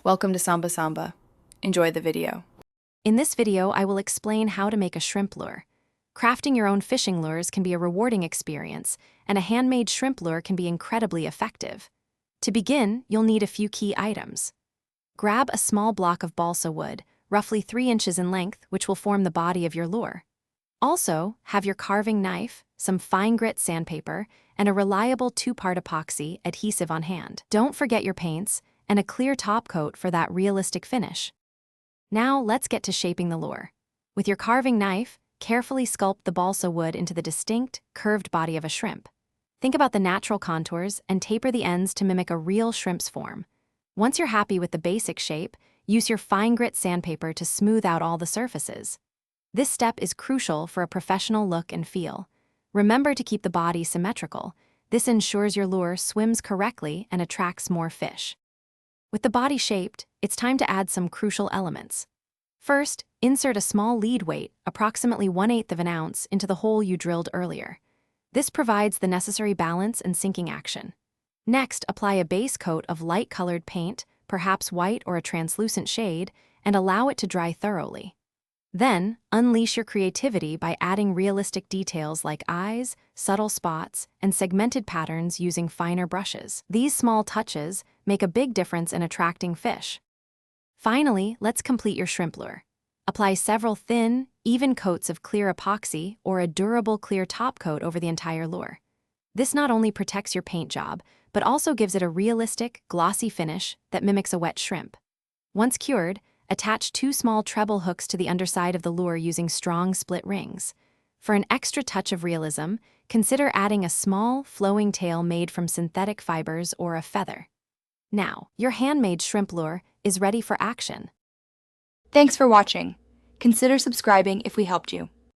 Welcome to Samba Samba. Enjoy the video. In this video, I will explain how to make a shrimp lure. Crafting your own fishing lures can be a rewarding experience, and a handmade shrimp lure can be incredibly effective. To begin, you'll need a few key items. Grab a small block of balsa wood, roughly 3 inches in length, which will form the body of your lure. Also, have your carving knife, some fine grit sandpaper, and a reliable 2-part epoxy adhesive on hand. Don't forget your paints, and a clear top coat for that realistic finish. Now let's get to shaping the lure. With your carving knife, carefully sculpt the balsa wood into the distinct, curved body of a shrimp. Think about the natural contours and taper the ends to mimic a real shrimp's form. Once you're happy with the basic shape, use your fine grit sandpaper to smooth out all the surfaces. This step is crucial for a professional look and feel. Remember to keep the body symmetrical. This ensures your lure swims correctly and attracts more fish. With the body shaped, it's time to add some crucial elements. First, insert a small lead weight, approximately 1/8 of an ounce, into the hole you drilled earlier. This provides the necessary balance and sinking action. Next, apply a base coat of light-colored paint, perhaps white or a translucent shade, and allow it to dry thoroughly. Then, unleash your creativity by adding realistic details like eyes, subtle spots, and segmented patterns using finer brushes. These small touches make a big difference in attracting fish. Finally, let's complete your shrimp lure. Apply several thin, even coats of clear epoxy or a durable clear top coat over the entire lure. This not only protects your paint job, but also gives it a realistic, glossy finish that mimics a wet shrimp. Once cured, attach 2 small treble hooks to the underside of the lure using strong split rings. For an extra touch of realism, consider adding a small, flowing tail made from synthetic fibers or a feather. Now, your handmade shrimp lure is ready for action. Thanks for watching. Consider subscribing if we helped you.